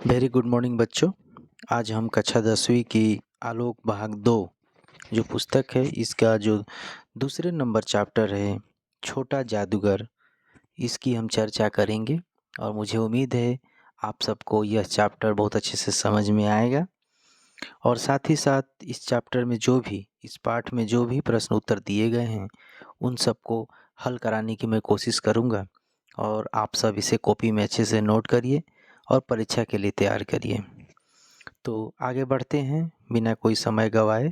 Very good morning बच्चों। आज हम कक्षा 10वीं की आलोक भाग 2 जो पुस्तक है, इसका जो दूसरे नंबर चैप्टर है छोटा जादूगर, इसकी हम चर्चा करेंगे। और मुझे उम्मीद है आप सबको यह चैप्टर बहुत अच्छे से समझ में आएगा। और साथ ही साथ इस चैप्टर में इस पाठ में जो भी प्रश्न उत्तर दिए गए हैं उन सबको हल कराने की मैं कोशिश करूँगा। और आप सब इसे कॉपी में अच्छे से नोट करिए और परीक्षा के लिए तैयार करिए। तो आगे बढ़ते हैं बिना कोई समय गवाए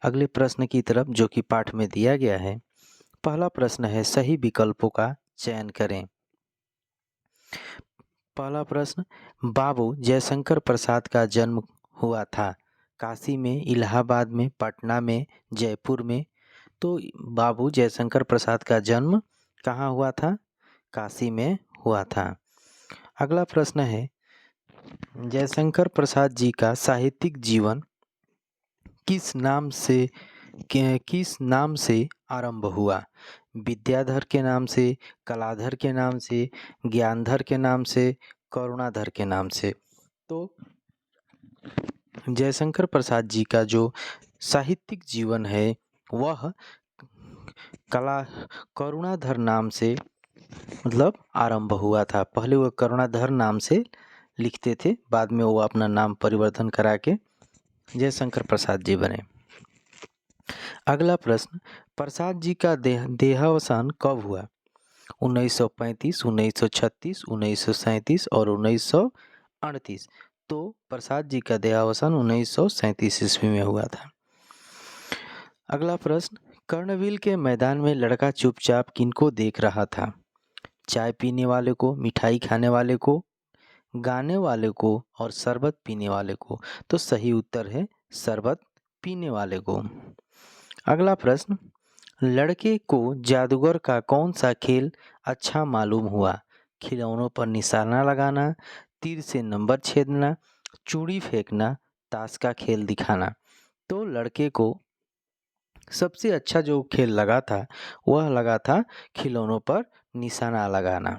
अगले प्रश्न की तरफ, जो कि पाठ में दिया गया है। पहला प्रश्न है, सही विकल्पों का चयन करें। पहला प्रश्न, बाबू जयशंकर प्रसाद का जन्म हुआ था काशी में, इलाहाबाद में, पटना में, जयपुर में। तो बाबू जयशंकर प्रसाद का जन्म कहाँ हुआ था? काशी में हुआ था। अगला प्रश्न है, जयशंकर प्रसाद जी का साहित्यिक जीवन किस नाम से आरंभ हुआ? विद्याधर के नाम से, कलाधर के नाम से, ज्ञानधर के नाम से, करुणाधर के नाम से। तो जयशंकर प्रसाद जी का जो साहित्यिक जीवन है वह करुणाधर नाम से आरंभ हुआ था। पहले वो करुणाधर नाम से लिखते थे, बाद में वो अपना नाम परिवर्तन करा के जयशंकर प्रसाद जी बने। अगला प्रश्न, प्रसाद जी का देहावसान कब हुआ? 1935, 1936, 1937 और 1938। तो प्रसाद जी का देहावसान 1937 ईस्वी में हुआ था। अगला प्रश्न, कर्णविल के मैदान में लड़का चुपचाप किनको देख रहा था? चाय पीने वाले को, मिठाई खाने वाले को, गाने वाले को और शरबत पीने वाले को। तो सही उत्तर है शरबत पीने वाले को। अगला प्रश्न, लड़के को जादूगर का कौन सा खेल अच्छा मालूम हुआ? खिलौनों पर निशाना लगाना, तीर से नंबर छेदना, चूड़ी फेंकना, ताश का खेल दिखाना। तो लड़के को सबसे अच्छा जो खेल लगा था वह लगा था खिलौनों पर निशाना लगाना।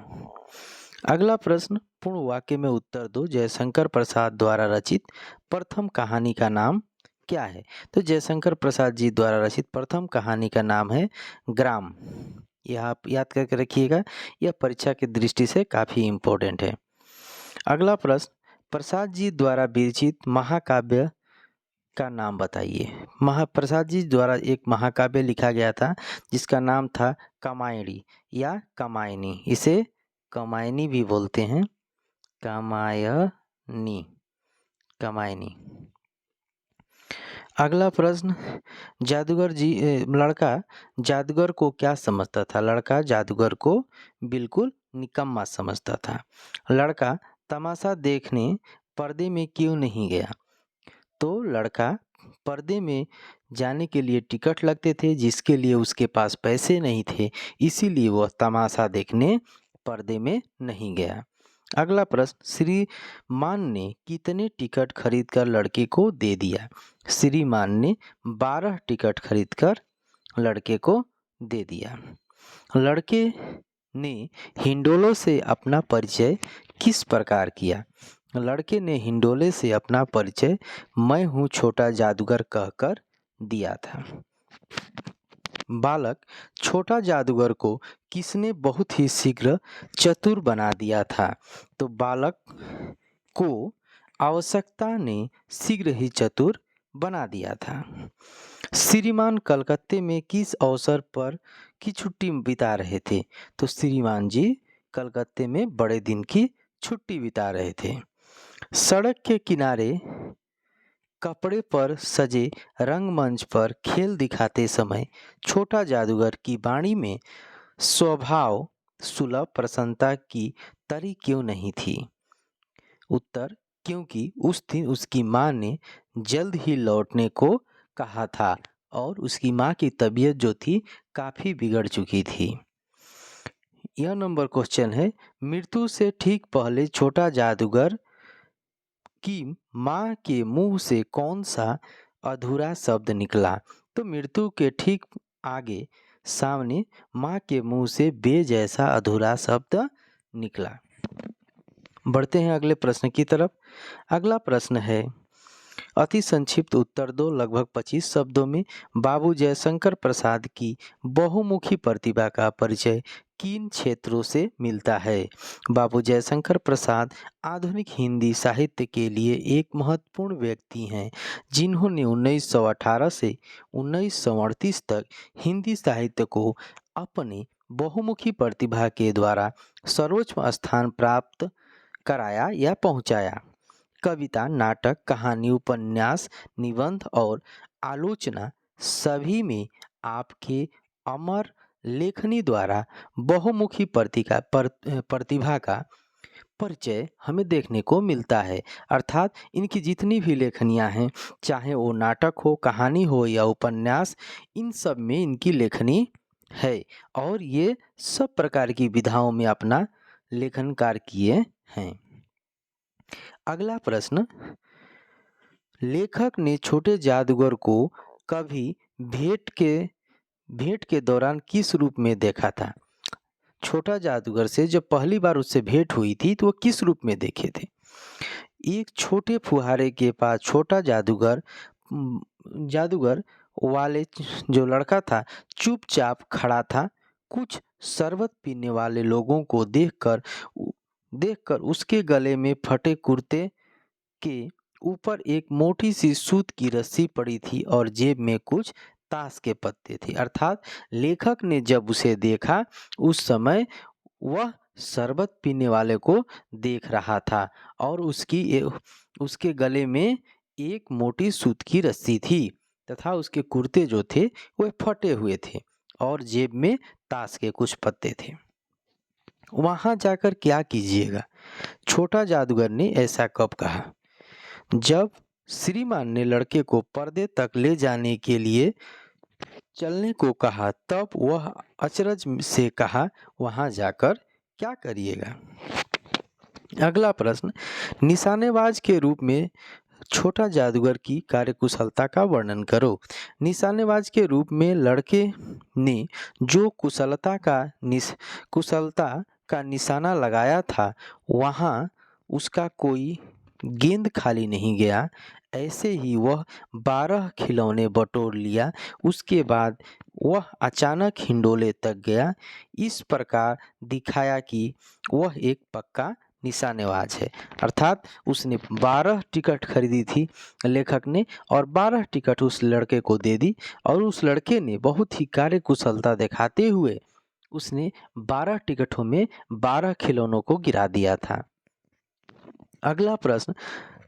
अगला प्रश्न, पूर्ण वाक्य में उत्तर दो। जयशंकर प्रसाद द्वारा रचित प्रथम कहानी का नाम क्या है? तो जयशंकर प्रसाद जी द्वारा रचित प्रथम कहानी का नाम है ग्राम। यह आप याद करके रखिएगा, यह परीक्षा की दृष्टि से काफ़ी इम्पोर्टेंट है। अगला प्रश्न, प्रसाद जी द्वारा विरचित महाकाव्य का नाम बताइए। महाप्रसाद जी द्वारा एक महाकाव्य लिखा गया था जिसका नाम था कामायनी या कामायनी। इसे कामायनी भी बोलते हैं, कामायनी, कामायनी। अगला प्रश्न, लड़का जादूगर को क्या समझता था? लड़का जादूगर को बिल्कुल निकम्मा समझता था। लड़का तमाशा देखने पर्दे में क्यों नहीं गया? तो लड़का पर्दे में जाने के लिए टिकट लगते थे, जिसके लिए उसके पास पैसे नहीं थे, इसीलिए वह तमाशा देखने पर्दे में नहीं गया। अगला प्रश्न, श्रीमान ने कितने टिकट खरीदकर लड़के को दे दिया? श्रीमान ने 12 टिकट खरीदकर लड़के को दे दिया। लड़के ने हिंडोले से अपना परिचय किस प्रकार किया? लड़के ने हिंडोले से अपना परिचय मैं हूँ छोटा जादूगर कहकर दिया था। बालक छोटा जादूगर को किसने बहुत ही शीघ्र चतुर बना दिया था? तो बालक को आवश्यकता ने शीघ्र ही चतुर बना दिया था। श्रीमान कलकत्ते में किस अवसर पर की छुट्टी बिता रहे थे? तो श्रीमान जी कलकत्ते में बड़े दिन की छुट्टी बिता रहे थे। सड़क के किनारे कपड़े पर सजे रंगमंच पर खेल दिखाते समय छोटा जादूगर की वाणी में स्वभाव सुलभ प्रसन्नता की तरी क्यों नहीं थी? उत्तर, क्योंकि उस दिन उसकी माँ ने जल्द ही लौटने को कहा था और उसकी माँ की तबीयत जो थी काफ़ी बिगड़ चुकी थी। यह नंबर क्वेश्चन है, मृत्यु से ठीक पहले छोटा जादूगर की माँ के मुंह से कौन सा अधूरा शब्द निकला? तो मृत्यु के ठीक आगे सामने माँ के मुंह से बे जैसा अधूरा शब्द निकला। बढ़ते हैं अगले प्रश्न की तरफ। अगला प्रश्न है, अति संक्षिप्त उत्तर दो लगभग 25 शब्दों में। बाबू जयशंकर प्रसाद की बहुमुखी प्रतिभा का परिचय किन क्षेत्रों से मिलता है? बाबू जयशंकर प्रसाद आधुनिक हिंदी साहित्य के लिए एक महत्वपूर्ण व्यक्ति हैं, जिन्होंने 1918 से 1938 तक हिंदी साहित्य को अपनी बहुमुखी प्रतिभा के द्वारा सर्वोच्च स्थान प्राप्त कराया या पहुंचाया। कविता, नाटक, कहानी, उपन्यास, निबंध और आलोचना सभी में आपके अमर लेखनी द्वारा बहुमुखी प्रतिभा का परिचय हमें देखने को मिलता है। अर्थात इनकी जितनी भी लेखनियाँ हैं, चाहे वो नाटक हो, कहानी हो या उपन्यास, इन सब में इनकी लेखनी है और ये सब प्रकार की विधाओं में अपना लेखन कार्य किए हैं। अगला प्रश्न, लेखक ने छोटे जादूगर को कभी भेंट के दौरान किस रूप में देखा था? छोटा जादूगर से जब पहली बार उससे भेंट हुई थी तो वो किस रूप में देखे थे? एक छोटे फुहारे के पास छोटा जादूगर वाले जो लड़का था चुपचाप खड़ा था। कुछ शरबत पीने वाले लोगों को देखकर उसके गले में फटे कुर्ते के ऊपर एक मोटी सी सूत की रस्सी पड़ी थी और जेब में कुछ ताश के पत्ते थे। अर्थात लेखक ने जब उसे देखा उस समय वह शरबत पीने वाले को देख रहा था और उसके गले में एक मोटी सूत की रस्सी थी तथा उसके कुर्ते जो थे वह फटे हुए थे और जेब में ताश के कुछ पत्ते थे। वहां जाकर क्या कीजिएगा? छोटा जादूगर ने ऐसा कब कहा? जब श्रीमान ने लड़के को पर्दे तक ले जाने के लिए चलने को कहा तब वह अचरज से कहा, वहां जाकर क्या करिएगा? अगला प्रश्न, निशानेबाज के रूप में छोटा जादूगर की कार्यकुशलता का वर्णन करो। निशानेबाज के रूप में लड़के ने जो कुशलता का निशाना लगाया था वहां उसका कोई गेंद खाली नहीं गया। ऐसे ही वह 12 खिलौने बटोर लिया। उसके बाद वह अचानक हिंडोले तक गया। इस प्रकार दिखाया कि वह एक पक्का निशानेबाज है। अर्थात उसने 12 टिकट खरीदी थी लेखक ने और 12 टिकट उस लड़के को दे दी और उस लड़के ने बहुत ही कार्यकुशलता दिखाते हुए उसने 12 टिकटों में 12 खिलौनों को गिरा दिया था। अगला प्रश्न,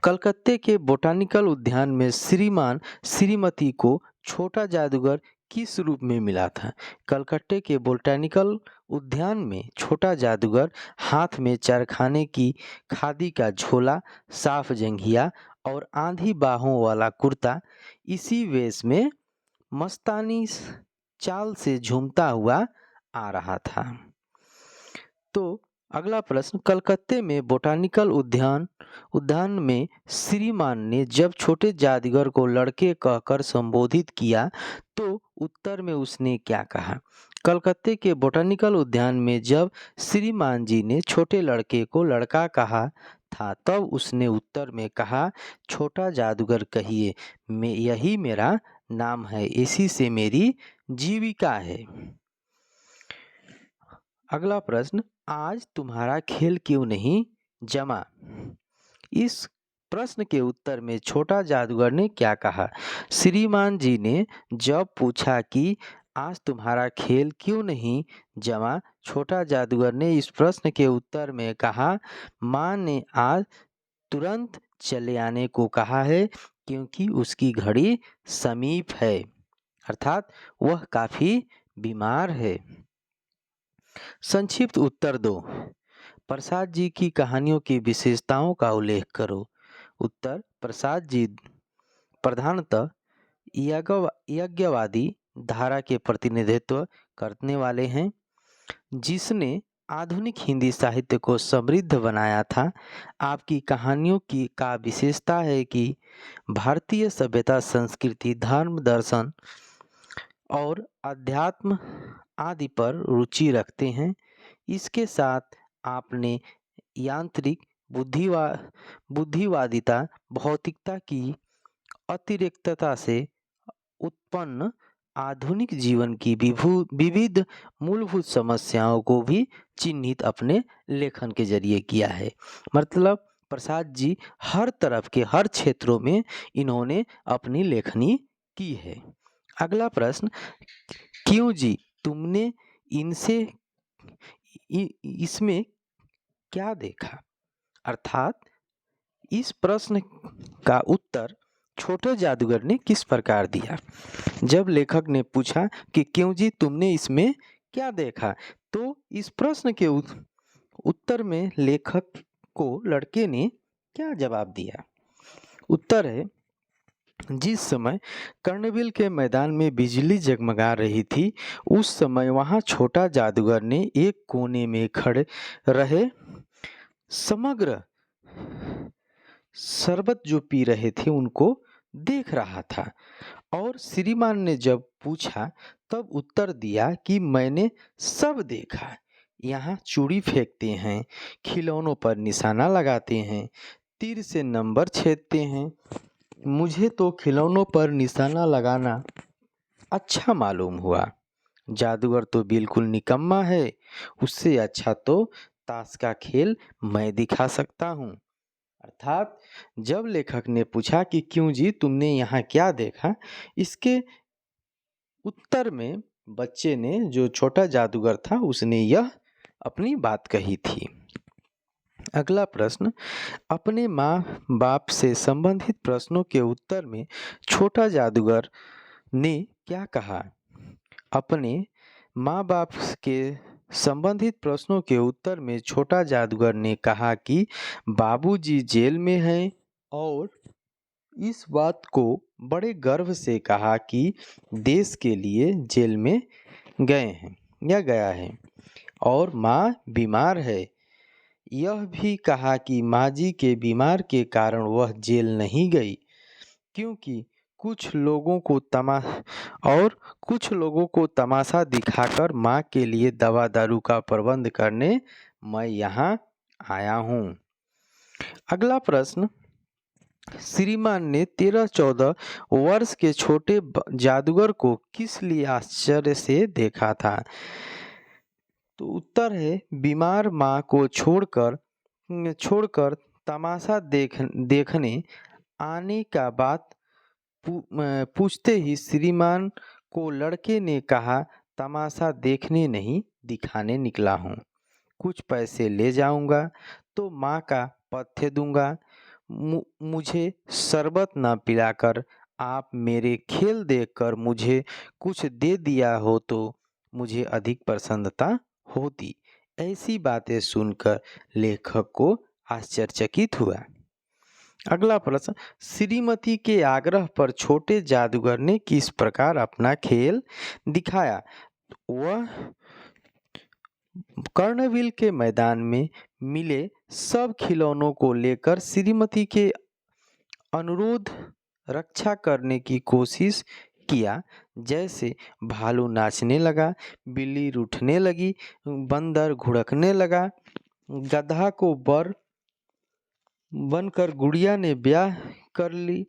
कलकत्ते के बोटानिकल उद्यान में श्रीमान श्रीमती को छोटा जादूगर किस रूप में मिला था? कलकत्ते के बोटानिकल उद्यान में छोटा जादूगर हाथ में चरखाने की खादी का झोला, साफ जंघिया और आंधी बाहों वाला कुर्ता, इसी वेश में मस्तानी चाल से झूमता हुआ आ रहा था। तो अगला प्रश्न, कलकत्ते में बोटानिकल उद्यान में श्रीमान ने जब छोटे जादूगर को लड़के कहकर संबोधित किया तो उत्तर में उसने क्या कहा? कलकत्ते के बोटानिकल उद्यान में जब श्रीमान जी ने छोटे लड़के को लड़का कहा था तब उसने उत्तर में कहा, छोटा जादूगर कहिए, यही मेरा नाम है, इसी से मेरी जीविका है। अगला प्रश्न, आज तुम्हारा खेल क्यों नहीं जमा? इस प्रश्न के उत्तर में छोटा जादूगर ने क्या कहा? श्रीमान जी ने जब पूछा कि आज तुम्हारा खेल क्यों नहीं जमा, छोटा जादूगर ने इस प्रश्न के उत्तर में कहा, माँ ने आज तुरंत चले आने को कहा है क्योंकि उसकी घड़ी समीप है। अर्थात वह काफी बीमार है। संक्षिप्त उत्तर दो। प्रसाद जी की कहानियों की विशेषताओं का उल्लेख करो। उत्तर, प्रसाद जी प्रधानतः यज्ञवादी धारा के प्रतिनिधित्व करने वाले हैं, जिसने आधुनिक हिंदी साहित्य को समृद्ध बनाया था। आपकी कहानियों का विशेषता है कि भारतीय सभ्यता, संस्कृति, धर्म, दर्शन और अध्यात्म आदि पर रुचि रखते हैं। इसके साथ आपने यांत्रिक बुद्धिवा बुद्धिवादिता भौतिकता की अतिरिक्तता से उत्पन्न आधुनिक जीवन की विविध मूलभूत समस्याओं को भी चिन्हित अपने लेखन के जरिए किया है। मतलब प्रसाद जी हर तरफ के हर क्षेत्रों में इन्होंने अपनी लेखनी की है। अगला प्रश्न, क्यों जी तुमने इनसे इसमें क्या देखा? अर्थात इस प्रश्न का उत्तर छोटे जादूगर ने किस प्रकार दिया? जब लेखक ने पूछा कि क्यों जी तुमने इसमें क्या देखा, तो इस प्रश्न के उत्तर में लेखक को लड़के ने क्या जवाब दिया? उत्तर है, जिस समय कर्णबिल के मैदान में बिजली जगमगा रही थी, उस समय वहां छोटा जादूगर ने एक कोने में खड़े रहे समग्र शरबत जो पी रहे थे उनको देख रहा था। और श्रीमान ने जब पूछा तब उत्तर दिया कि मैंने सब देखा। यहाँ चूड़ी फेंकते हैं, खिलौनों पर निशाना लगाते हैं, तीर से नंबर छेदते हैं। मुझे तो खिलौनों पर निशाना लगाना अच्छा मालूम हुआ। जादूगर तो बिल्कुल निकम्मा है, उससे अच्छा तो ताश का खेल मैं दिखा सकता हूँ। अर्थात जब लेखक ने पूछा कि क्यों जी तुमने यहाँ क्या देखा, इसके उत्तर में बच्चे ने, जो छोटा जादूगर था, उसने यह अपनी बात कही थी। अगला प्रश्न, अपने माँ बाप से संबंधित प्रश्नों के उत्तर में छोटा जादूगर ने क्या कहा? अपने माँ बाप के संबंधित प्रश्नों के उत्तर में छोटा जादूगर ने कहा कि बाबूजी जेल में हैं और इस बात को बड़े गर्व से कहा कि देश के लिए जेल में गए हैं या गया है, और माँ बीमार है। यह भी कहा कि माँ जी के बीमार के कारण वह जेल नहीं गई, क्योंकि कुछ लोगों को तमाशा दिखाकर माँ के लिए दवा दारू का प्रबंध करने मैं यहाँ आया हूँ। अगला प्रश्न, श्रीमान ने 13-14 वर्ष के छोटे जादूगर को किस लिए आश्चर्य से देखा था? तो उत्तर है, बीमार माँ को छोड़कर तमाशा देखने आने का बात पूछते ही श्रीमान को लड़के ने कहा, तमाशा देखने नहीं दिखाने निकला हूँ। कुछ पैसे ले जाऊंगा तो माँ का पथ्य दूंगा। मुझे शरबत न पिलाकर आप मेरे खेल देखकर मुझे कुछ दे दिया हो तो मुझे अधिक प्रसन्नता होती। ऐसी बातें सुनकर लेखक को आश्चर्यचकित हुआ। अगला प्रश्न, श्रीमती के आग्रह पर छोटे जादूगर ने किस प्रकार अपना खेल दिखाया? वह कर्णबिल के मैदान में मिले सब खिलौनों को लेकर श्रीमती के अनुरोध रक्षा करने की कोशिश किया। जैसे भालू नाचने लगा, बिल्ली रूठने लगी, बंदर घुड़कने लगा, गधा को बर बनकर गुड़िया ने ब्याह कर ली।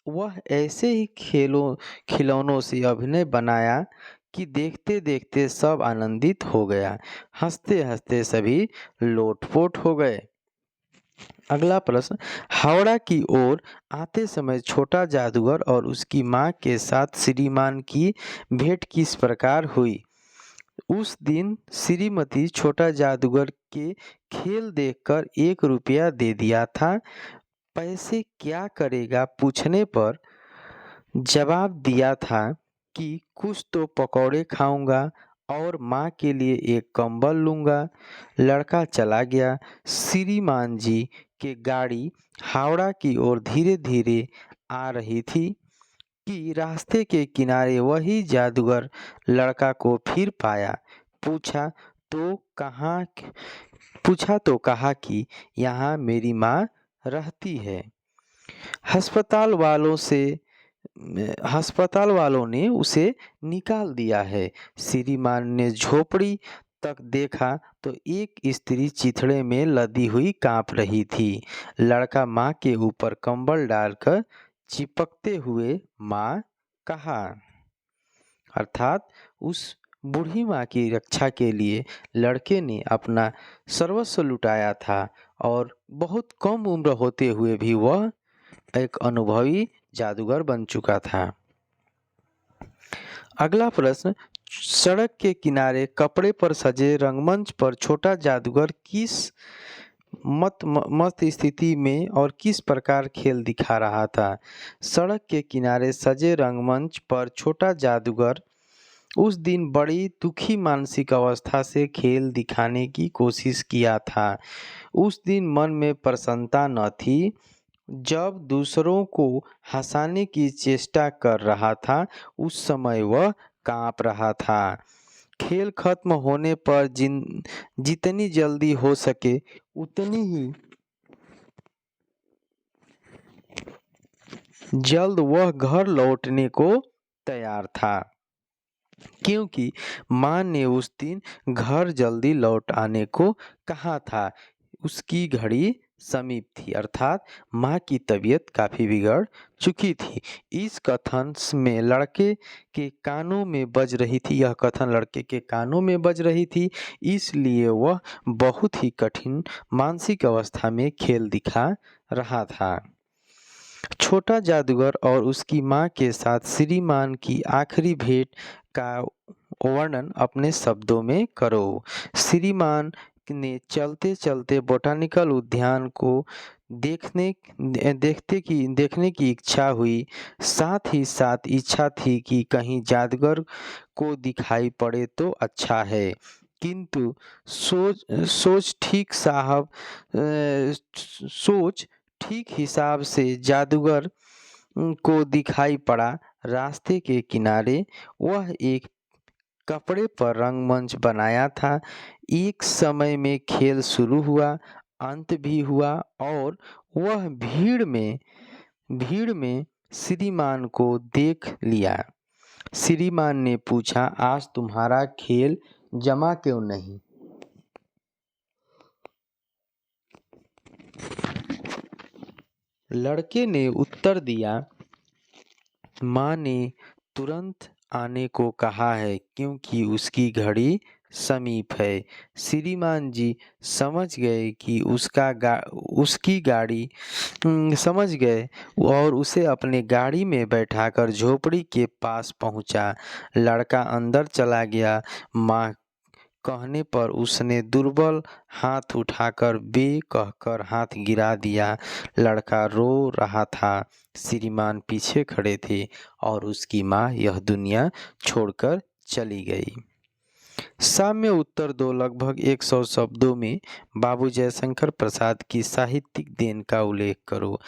वह ऐसे ही खिलौनों से अभिनय बनाया कि देखते देखते सब आनंदित हो गया। हंसते हंसते सभी लोटपोट हो गए। अगला प्रश्न, हावड़ा की ओर आते समय छोटा जादूगर और उसकी माँ के साथ श्रीमान की भेंट किस प्रकार हुई? उस दिन श्रीमती छोटा जादूगर के खेल देखकर 1 रुपया दे दिया था। पैसे क्या करेगा पूछने पर जवाब दिया था कि कुछ तो पकौड़े खाऊंगा और माँ के लिए एक कंबल लूँगा। लड़का चला गया। श्रीमान जी की गाड़ी हावड़ा की ओर धीरे धीरे आ रही थी कि रास्ते के किनारे वही जादूगर लड़का को फिर पाया। पूछा तो कहा कि यहाँ मेरी माँ रहती है। अस्पताल वालों ने उसे निकाल दिया है। श्रीमान ने झोपड़ी तक देखा तो एक स्त्री चिथड़े में लदी हुई कांप रही थी। लड़का माँ के ऊपर कंबल डालकर चिपकते हुए माँ कहा, अर्थात उस बूढ़ी माँ की रक्षा के लिए लड़के ने अपना सर्वस्व लुटाया था और बहुत कम उम्र होते हुए भी वह एक अनुभवी जादूगर बन चुका था। अगला प्रश्न, सड़क के किनारे कपड़े पर सजे रंगमंच पर छोटा जादूगर किस मत स्थिति में और किस प्रकार खेल दिखा रहा था? सड़क के किनारे सजे रंगमंच पर छोटा जादूगर उस दिन बड़ी दुखी मानसिक अवस्था से खेल दिखाने की कोशिश किया था। उस दिन मन में प्रसन्नता न थी। जब दूसरों को हंसाने की चेष्टा कर रहा था, उस समय वह कांप रहा था। खेल खत्म होने पर जितनी जल्दी हो सके उतनी ही जल्द वह घर लौटने को तैयार था, क्योंकि माँ ने उस दिन घर जल्दी लौट आने को कहा था। उसकी घड़ी समीप थी, अर्थात माँ की तबीयत काफ़ी बिगड़ चुकी थी। इस कथन में लड़के के कानों में बज रही थी, यह कथन लड़के के कानों में बज रही थी, इसलिए वह बहुत ही कठिन मानसिक अवस्था में खेल दिखा रहा था। छोटा जादूगर और उसकी माँ के साथ श्रीमान की आखिरी भेंट का वर्णन अपने शब्दों में करो। श्रीमान ने चलते चलते बोटानिकल उद्यान को देखने की इच्छा हुई। साथ ही साथ इच्छा थी कि कहीं जादूगर को दिखाई पड़े तो अच्छा है, किंतु सोच ठीक हिसाब से जादूगर को दिखाई पड़ा। रास्ते के किनारे वह एक कपड़े पर रंगमंच बनाया था। एक समय में खेल शुरू हुआ, अंत भी हुआ और वह भीड़ में श्रीमान को देख लिया। श्रीमान ने पूछा, आज तुम्हारा खेल जमा क्यों नहीं? लड़के ने उत्तर दिया, माँ ने तुरंत आने को कहा है, क्योंकि उसकी घड़ी समीप है। श्रीमान जी समझ गए कि उसकी गाड़ी समझ गए और उसे अपने गाड़ी में बैठाकर झोपड़ी के पास पहुंचा। लड़का अंदर चला गया। माँ कहने पर उसने दुर्बल हाथ उठाकर बे कहकर हाथ गिरा दिया। लड़का रो रहा था। श्रीमान पीछे खड़े थे और उसकी माँ यह दुनिया छोड़कर चली गई। साम्य उत्तर दो। लगभग 100 शब्दों में बाबू जयशंकर प्रसाद की साहित्यिक देन का उल्लेख करो।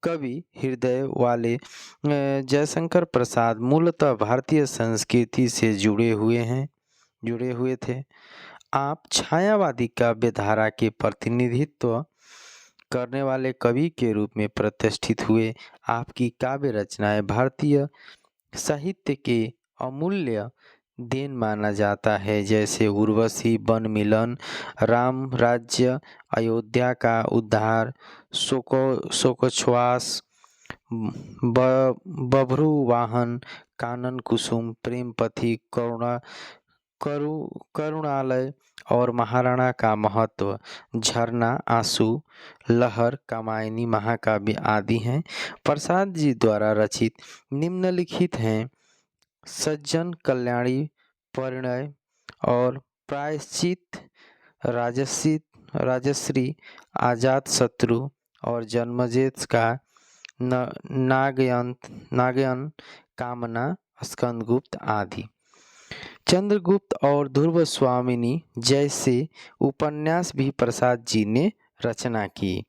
कवि हृदय वाले जयशंकर प्रसाद मूलतः भारतीय संस्कृति से जुड़े हुए थे। आप छायावादी काव्यधारा के प्रतिनिधित्व करने वाले कवि के रूप में प्रतिष्ठित हुए। आपकी काव्य रचनाएं भारतीय साहित्य के अमूल्य देन माना जाता है, जैसे उर्वशी, वन मिलन, राम राज्य, अयोध्या का उद्धार, शोकोच्छ्वास, बभ्रू वाहन, कानन कुसुम, प्रेम पथिक, करुणालय और महाराणा का महत्व, झरना, आंसू, लहर, कामायनी, महाकाव्य आदि हैं। प्रसाद जी द्वारा रचित निम्नलिखित हैं: सज्जन कल्याणी, परिणय और प्रायश्चित, राजश्री, अजातशत्रु और जन्मजेत का नागयन, कामना, स्कंदगुप्त आदि। चंद्रगुप्त और ध्रुव स्वामिनी जैसे उपन्यास भी प्रसाद जी ने रचना की।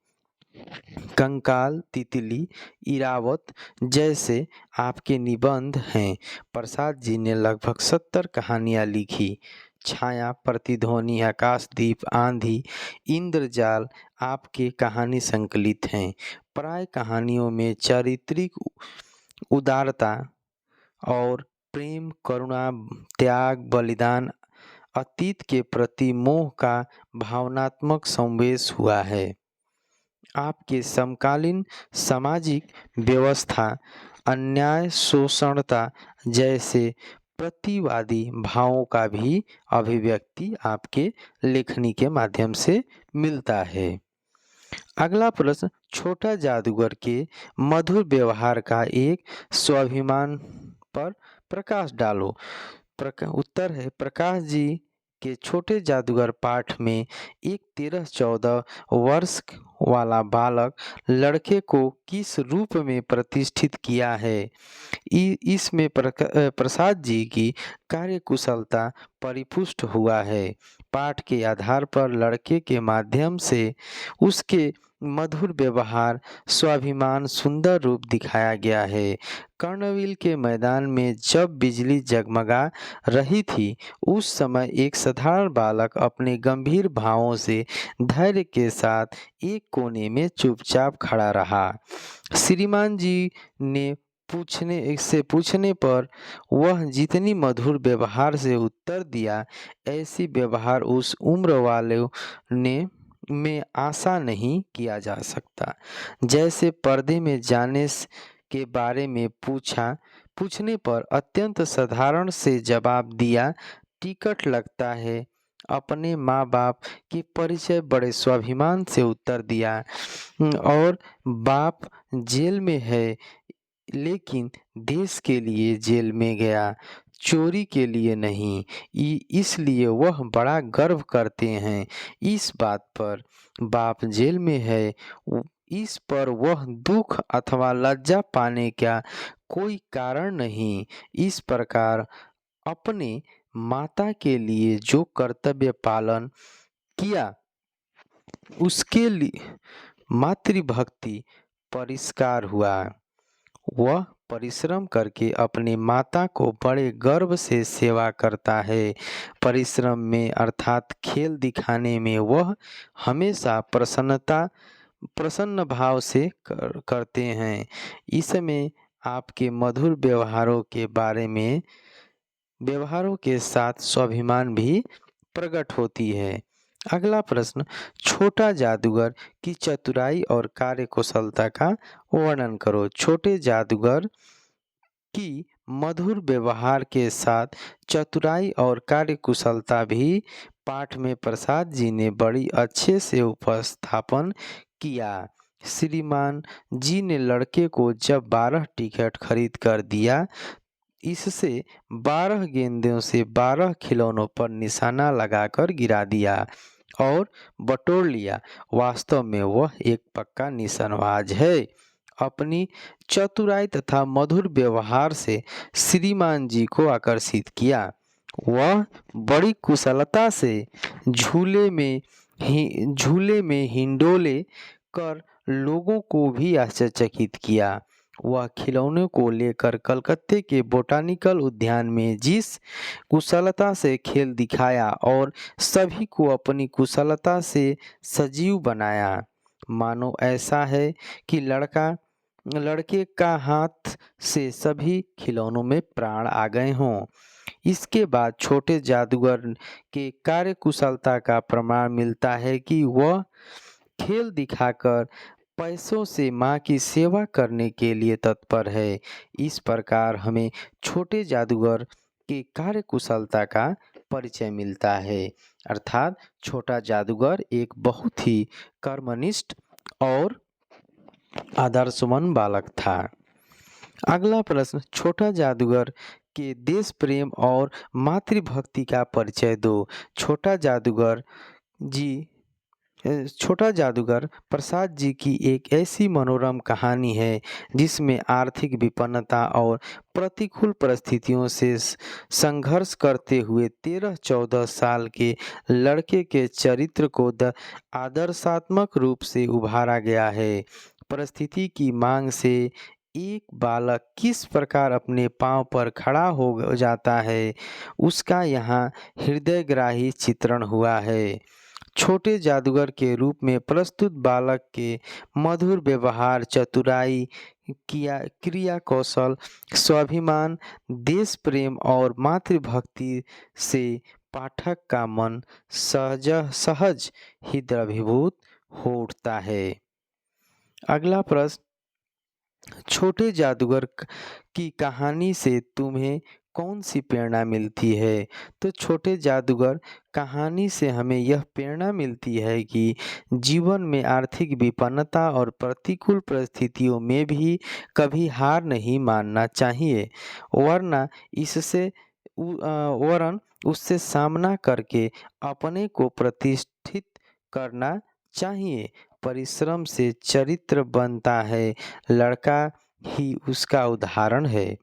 कंकाल, तितली, इरावत जैसे आपके निबंध हैं। प्रसाद जी ने लगभग 70 कहानियाँ लिखी। छाया, प्रतिध्वनि, आकाशदीप, आंधी, इंद्रजाल आपके कहानी संकलित हैं। प्राय कहानियों में चारित्रिक उदारता और प्रेम, करुणा, त्याग, बलिदान अतीत के प्रति मोह का भावनात्मक संवेश हुआ है। आपके समकालीन सामाजिक व्यवस्था, अन्याय, शोषणता जैसे प्रतिवादी भावों का भी अभिव्यक्ति आपके लेखनी के माध्यम से मिलता है। अगला प्रश्न, छोटा जादूगर के मधुर व्यवहार का एक स्वाभिमान पर प्रकाश डालो। उत्तर है, प्रकाश जी के छोटे जादूगर पाठ में एक 13-14 वर्ष वाला बालक लड़के को किस रूप में प्रतिष्ठित किया है। इसमें प्रसाद जी की कार्यकुशलता परिपुष्ट हुआ है। पाठ के आधार पर लड़के के माध्यम से उसके मधुर व्यवहार, स्वाभिमान सुंदर रूप दिखाया गया है। कर्णविल के मैदान में जब बिजली जगमगा रही थी, उस समय एक साधारण बालक अपने गंभीर भावों से धैर्य के साथ एक कोने में चुपचाप खड़ा रहा। श्रीमान जी ने पूछने पर वह जितनी मधुर व्यवहार से उत्तर दिया, ऐसी व्यवहार उस उम्र वाले ने में आशा नहीं किया जा सकता। जैसे पर्दे में जाने के बारे में पूछने पर अत्यंत साधारण से जवाब दिया, टिकट लगता है। अपने माँ बाप के परिचय बड़े स्वाभिमान से उत्तर दिया, और बाप जेल में है, लेकिन देश के लिए जेल में गया, चोरी के लिए नहीं। इसलिए वह बड़ा गर्व करते हैं इस बात पर। बाप जेल में है, इस पर वह दुख अथवा लज्जा पाने का कोई कारण नहीं। इस प्रकार अपने माता के लिए जो कर्तव्य पालन किया, उसके लिए मातृभक्ति परिष्कार हुआ। वह परिश्रम करके अपने माता को बड़े गर्व से सेवा करता है। परिश्रम में अर्थात खेल दिखाने में वह हमेशा प्रसन्न भाव से करते हैं। इसमें आपके मधुर व्यवहारों के साथ स्वाभिमान भी प्रकट होती है। अगला प्रश्न, छोटा जादूगर की चतुराई और कार्यकुशलता का वर्णन करो। छोटे जादूगर की मधुर व्यवहार के साथ चतुराई और कार्यकुशलता भी पाठ में प्रसाद जी ने बड़ी अच्छे से उपस्थापन किया। श्रीमान जी ने लड़के को जब 12 टिकट खरीद कर दिया, इससे 12 गेंदों से 12 खिलौनों पर निशाना लगाकर गिरा दिया और बटोर लिया। वास्तव में वह एक पक्का निशानबाज है। अपनी चतुराई तथा मधुर व्यवहार से श्रीमान जी को आकर्षित किया। वह बड़ी कुशलता से झूले में हिंडोले कर लोगों को भी आश्चर्यचकित किया। वह खिलौनों को लेकर कलकत्ते के बोटानिकल उद्यान में जिस कुशलता से खेल दिखाया और सभी को अपनी कुशलता से सजीव बनाया, मानो ऐसा है कि लड़के का हाथ से सभी खिलौनों में प्राण आ गए हों। इसके बाद छोटे जादूगर के कार्यकुशलता का प्रमाण मिलता है कि वह खेल दिखाकर पैसों से माँ की सेवा करने के लिए तत्पर है। इस प्रकार हमें छोटे जादूगर के कार्यकुशलता का परिचय मिलता है। अर्थात छोटा जादूगर एक बहुत ही कर्मनिष्ठ और आदर्शवान बालक था। अगला प्रश्न, छोटा जादूगर के देश प्रेम और मातृभक्ति का परिचय दो। छोटा जादूगर प्रसाद जी की एक ऐसी मनोरम कहानी है जिसमें आर्थिक विपन्नता और प्रतिकूल परिस्थितियों से संघर्ष करते हुए 13-14 साल के लड़के के चरित्र को आदर्शात्मक रूप से उभारा गया है। परिस्थिति की मांग से एक बालक किस प्रकार अपने पांव पर खड़ा हो जाता है, उसका यहाँ हृदयग्राही चित्रण हुआ है। छोटे जादूगर के रूप में प्रस्तुत बालक के मधुर व्यवहार, चतुराई, क्रिया कौशल, स्वाभिमान, देश प्रेम और मातृभक्ति से पाठक का मन सहज ही द्रवीभूत हो उठता है। अगला प्रश्न, छोटे जादूगर की कहानी से तुम्हें कौन सी प्रेरणा मिलती है? तो छोटे जादूगर कहानी से हमें यह प्रेरणा मिलती है कि जीवन में आर्थिक विपन्नता और प्रतिकूल परिस्थितियों में भी कभी हार नहीं मानना चाहिए, वरना वरन उससे सामना करके अपने को प्रतिष्ठित करना चाहिए। परिश्रम से चरित्र बनता है, लड़का ही उसका उदाहरण है।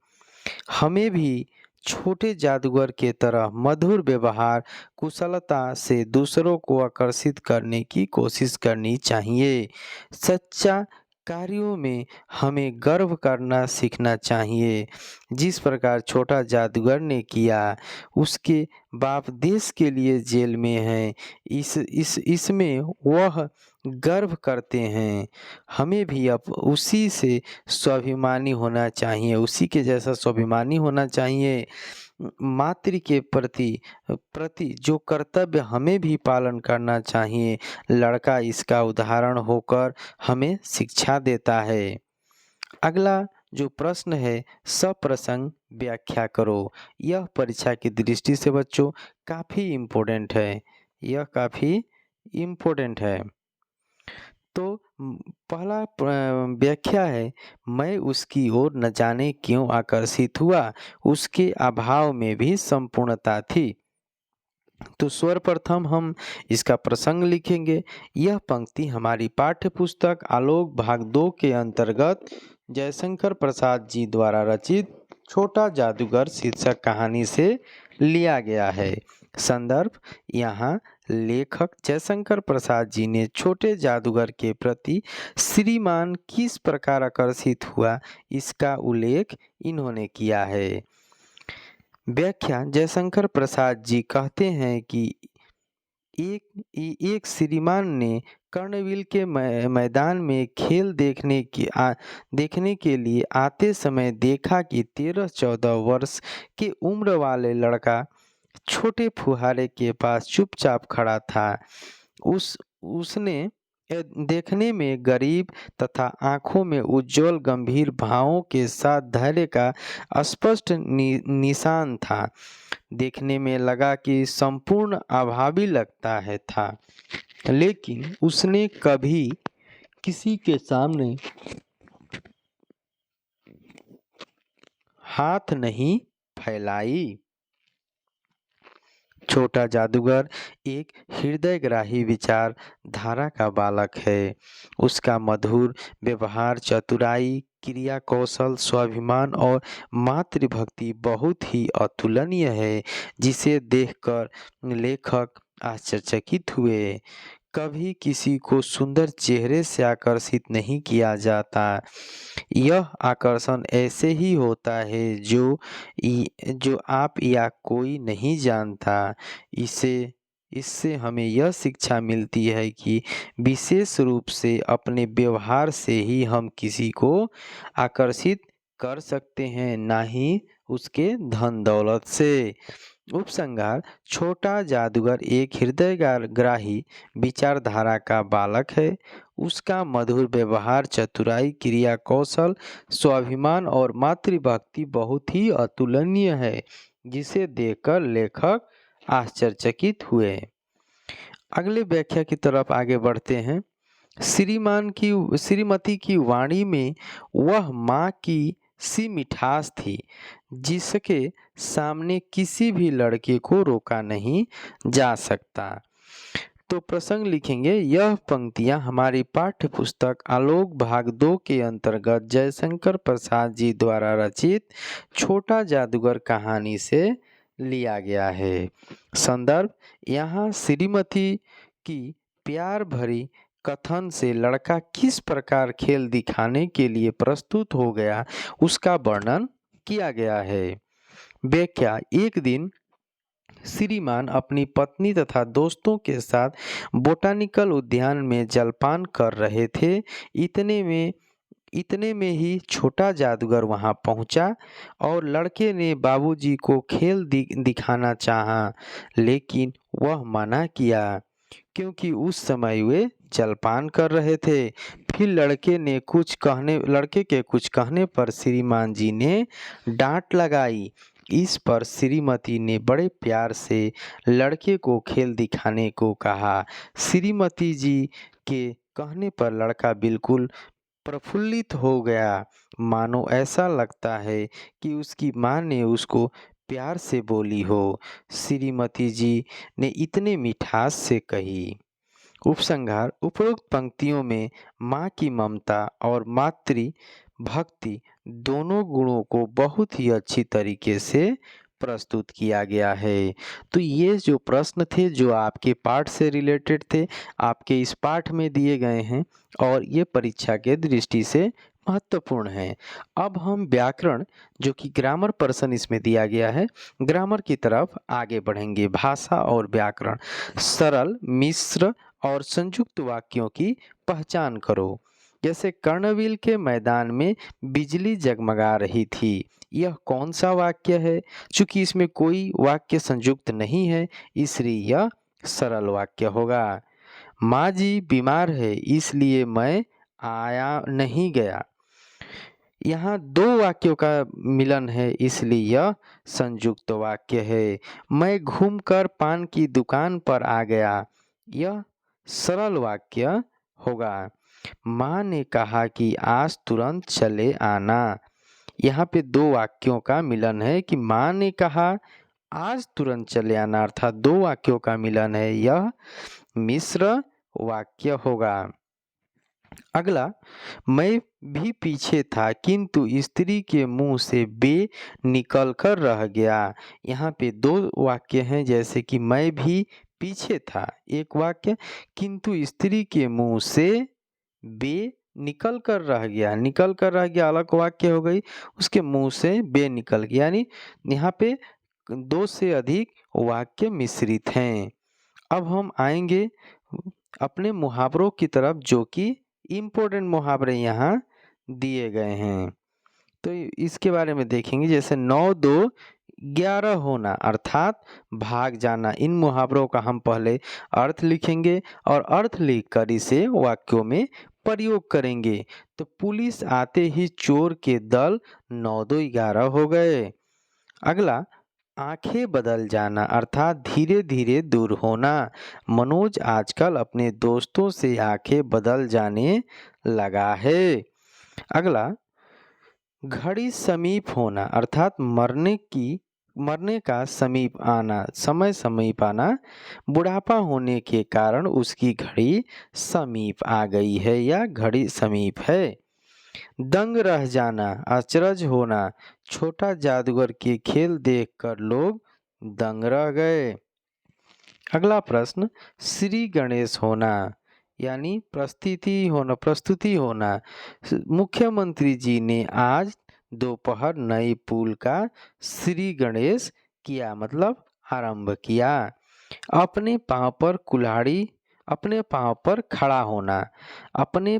हमें भी छोटे जादूगर के तरह मधुर व्यवहार, कुशलता से दूसरों को आकर्षित करने की कोशिश करनी चाहिए। सच्चा कार्यों में हमें गर्व करना सीखना चाहिए। जिस प्रकार छोटा जादूगर ने किया, उसके बाप देश के लिए जेल में हैं, इसमें वह गर्व करते हैं। हमें भी अब उसी से स्वाभिमानी होना चाहिए, उसी के जैसा स्वाभिमानी होना चाहिए। मातृ के प्रति जो कर्तव्य हमें भी पालन करना चाहिए, लड़का इसका उदाहरण होकर हमें शिक्षा देता है। अगला जो प्रश्न है, सप्रसंग व्याख्या करो। यह परीक्षा की दृष्टि से बच्चों काफ़ी इम्पोर्टेंट है, यह काफ़ी इम्पोर्टेंट है। तो पहला व्याख्या है, मैं उसकी ओर न जाने क्यों आकर्षित हुआ, उसके अभाव में भी संपूर्णता थी। तो सर्वप्रथम हम इसका प्रसंग लिखेंगे। यह पंक्ति हमारी पाठ्य पुस्तक आलोक भाग 2 के अंतर्गत जयशंकर प्रसाद जी द्वारा रचित छोटा जादूगर शीर्षक कहानी से लिया गया है। संदर्भ, यहाँ लेखक जयशंकर प्रसाद जी ने छोटे जादूगर के प्रति श्रीमान किस प्रकार आकर्षित हुआ, इसका उल्लेख इन्होंने किया है। व्याख्या, जयशंकर प्रसाद जी कहते हैं कि एक श्रीमान ने कर्णविल के मैदान में खेल देखने के लिए आते समय देखा कि 13-14 वर्ष के उम्र वाले लड़का छोटे फुहारे के पास चुपचाप खड़ा था। उसने देखने में गरीब तथा आंखों में उज्जवल गंभीर भावों के साथ धैर्य का स्पष्ट निशान था। देखने में लगा कि संपूर्ण अभावी लगता है था, लेकिन उसने कभी किसी के सामने हाथ नहीं फैलाई। छोटा जादूगर एक हृदयग्राही विचार धारा का बालक है। उसका मधुर व्यवहार, चतुराई, क्रिया कौशल, स्वाभिमान और मातृभक्ति बहुत ही अतुलनीय है, जिसे देखकर लेखक आश्चर्यचकित हुए। कभी किसी को सुंदर चेहरे से आकर्षित नहीं किया जाता। यह आकर्षण ऐसे ही होता है जो आप या कोई नहीं जानता। इससे हमें यह शिक्षा मिलती है कि विशेष रूप से अपने व्यवहार से ही हम किसी को आकर्षित कर सकते हैं, ना ही उसके धन दौलत से। उपसंहार, छोटा जादूगर एक हृदयग्राही विचारधारा का बालक है। उसका मधुर व्यवहार, चतुराई, क्रिया कौशल, स्वाभिमान और मातृभक्ति बहुत ही अतुलनीय है, जिसे देखकर लेखक आश्चर्यचकित हुए। अगले व्याख्या की तरफ आगे बढ़ते हैं। श्रीमती की वाणी में वह माँ की सी मिठास थी, जिसके सामने किसी भी लड़के को रोका नहीं जा सकता। तो प्रसंग लिखेंगे, यह पंक्तियां हमारी पाठ्य पुस्तक आलोक भाग 2 के अंतर्गत जयशंकर प्रसाद जी द्वारा रचित छोटा जादूगर कहानी से लिया गया है। संदर्भ, यहाँ श्रीमती की प्यार भरी कथन से लड़का किस प्रकार खेल दिखाने के लिए प्रस्तुत हो गया, उसका वर्णन किया गया है। व्याख्या, एक दिन श्रीमान अपनी पत्नी तथा दोस्तों के साथ बोटानिकल उद्यान में जलपान कर रहे थे। इतने में इतने में ही छोटा जादूगर वहां पहुंचा और लड़के ने बाबूजी को खेल दिखाना चाहा, लेकिन वह मना किया क्योंकि उस समय वे जलपान कर रहे थे। फिर लड़के के कुछ कहने पर श्रीमान जी ने डांट लगाई। इस पर श्रीमती ने बड़े प्यार से लड़के को खेल दिखाने को कहा। श्रीमती जी के कहने पर लड़का बिल्कुल प्रफुल्लित हो गया, मानो ऐसा लगता है कि उसकी माँ ने उसको प्यार से बोली हो। श्रीमती जी ने इतने मिठास से कही। उपसंहार: उपरोक्त पंक्तियों में माँ की ममता और मातृ भक्ति दोनों गुणों को बहुत ही अच्छी तरीके से प्रस्तुत किया गया है। तो ये जो प्रश्न थे जो आपके पाठ से रिलेटेड थे, आपके इस पाठ में दिए गए हैं और ये परीक्षा के दृष्टि से महत्वपूर्ण है। अब हम व्याकरण जो कि ग्रामर पर्सन इसमें दिया गया है, ग्रामर की तरफ आगे बढ़ेंगे। भाषा और व्याकरण: सरल, मिश्र और संयुक्त वाक्यों की पहचान करो। जैसे कर्णवील के मैदान में बिजली जगमगा रही थी, यह कौन सा वाक्य है? चूंकि इसमें कोई वाक्य संयुक्त नहीं है, इसलिए यह सरल वाक्य होगा। माँ जी बीमार है इसलिए मैं आया नहीं गया, यहाँ दो वाक्यों का मिलन है इसलिए यह संयुक्त वाक्य है। मैं घूमकर पान की दुकान पर आ गया, यह सरल वाक्य होगा। माँ ने कहा कि आज तुरंत चले आना, यहाँ पे दो वाक्यों का मिलन है कि माँ ने कहा आज तुरंत चले आना, अर्थात दो वाक्यों का मिलन है, यह मिश्र वाक्य होगा। अगला, मैं भी पीछे था किंतु स्त्री के मुंह से बे निकल कर रह गया। यहाँ पे दो वाक्य हैं, जैसे कि मैं भी पीछे था एक वाक्य, किंतु स्त्री के मुंह से बे निकल कर रह गया, निकल कर रह गया अलग वाक्य हो गई, उसके मुंह से बे निकल गया, यानी यहाँ पे दो से अधिक वाक्य मिश्रित हैं। अब हम आएंगे अपने मुहावरों की तरफ, जो कि इम्पोर्टेंट मुहावरे यहाँ दिए गए हैं, तो इसके बारे में देखेंगे। जैसे 9 2 11 होना अर्थात भाग जाना, इन मुहावरों का हम पहले अर्थ लिखेंगे और अर्थ लिखकर इसे वाक्यों में प्रयोग करेंगे। तो पुलिस आते ही चोर के दल 9 2 11 हो गए। अगला, आंखें बदल जाना अर्थात धीरे धीरे दूर होना। मनोज आजकल अपने दोस्तों से आंखें बदल जाने लगा है। अगला, घड़ी समीप होना अर्थात मरने का समीप आना, समय समीप आना, बुढ़ापा होने के कारण उसकी घड़ी समीप आ गई है या घड़ी समीप है। दंग रह जाना, अचरज होना, छोटा जादूगर के खेल देखकर लोग दंग रह गए। अगला प्रश्न, श्री गणेश होना यानी प्रस्तुति होना। मुख्यमंत्री जी ने आज दोपहर नए पुल का श्री गणेश किया, मतलब आरंभ किया। अपने पांव पर खड़ा होना, अपने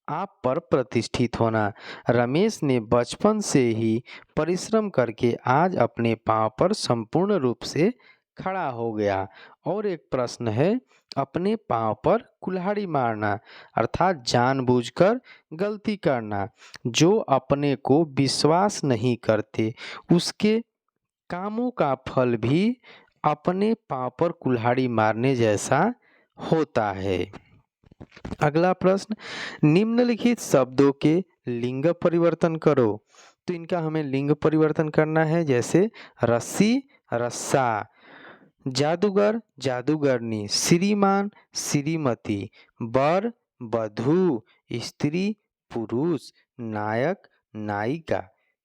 आप पर प्रतिष्ठित होना। रमेश ने बचपन से ही परिश्रम करके आज अपने पांव पर संपूर्ण रूप से खड़ा हो गया। और एक प्रश्न है, अपने पांव पर कुल्हाड़ी मारना अर्थात जानबूझकर गलती करना। जो अपने को विश्वास नहीं करते उसके कामों का फल भी अपने पांव पर कुल्हाड़ी मारने जैसा होता है। अगला प्रश्न, निम्नलिखित शब्दों के लिंग परिवर्तन करो। तो इनका हमें लिंग परिवर्तन करना है, जैसे रस्सी रस्सा, जादूगर जादूगरनी, श्रीमान श्रीमती, वर वधू, स्त्री पुरुष, नायक नायिका,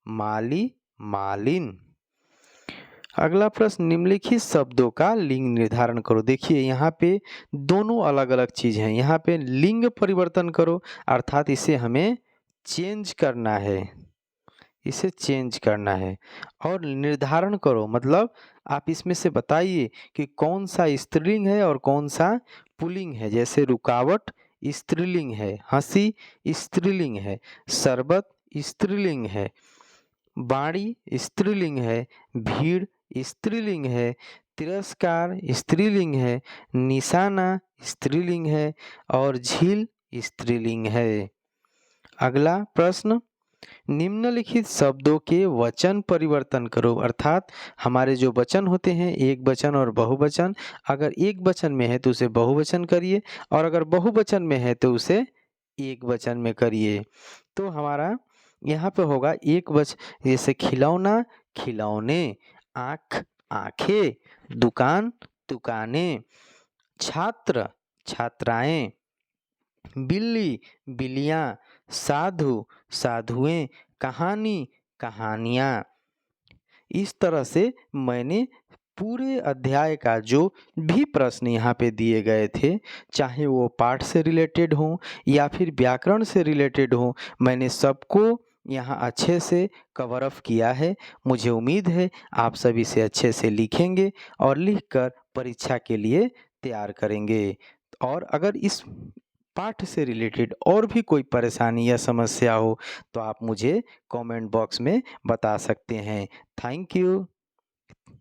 माली मालिन। अगला प्रश्न, निम्नलिखित शब्दों का लिंग निर्धारण करो। देखिए यहाँ पे दोनों अलग अलग चीज हैं। यहाँ पे लिंग परिवर्तन करो अर्थात इसे हमें चेंज करना है, इसे चेंज करना है। और निर्धारण करो मतलब आप इसमें से बताइए कि कौन सा स्त्रीलिंग है और कौन सा पुल्लिंग है। जैसे रुकावट स्त्रीलिंग है, हंसी स्त्रीलिंग है, शरबत स्त्रीलिंग है, बाड़ी स्त्रीलिंग है, भीड़ स्त्रीलिंग है, तिरस्कार स्त्रीलिंग है, निशाना स्त्रीलिंग है और झील स्त्रीलिंग है। अगला प्रश्न, निम्नलिखित शब्दों के वचन परिवर्तन करो। अर्थात हमारे जो वचन होते हैं एक वचन और बहुवचन, अगर एक वचन में है तो उसे बहुवचन करिए और अगर बहुवचन में है तो उसे एक वचन में करिए। तो हमारा यहाँ पे होगा एक वचन, जैसे खिलौना खिलौने, आँख आँखें, दुकान दुकानें, छात्र छात्राएं, बिल्ली बिल्लियाँ, साधु साधुएं, कहानी कहानियाँ। इस तरह से मैंने पूरे अध्याय का जो भी प्रश्न यहाँ पे दिए गए थे, चाहे वो पाठ से रिलेटेड हो या फिर व्याकरण से रिलेटेड हो, मैंने सबको यहाँ अच्छे से कवर अप किया है। मुझे उम्मीद है आप सभी से अच्छे से लिखेंगे और लिखकर परीक्षा के लिए तैयार करेंगे। और अगर इस पाठ से रिलेटेड और भी कोई परेशानी या समस्या हो तो आप मुझे कमेंट बॉक्स में बता सकते हैं। Thank you.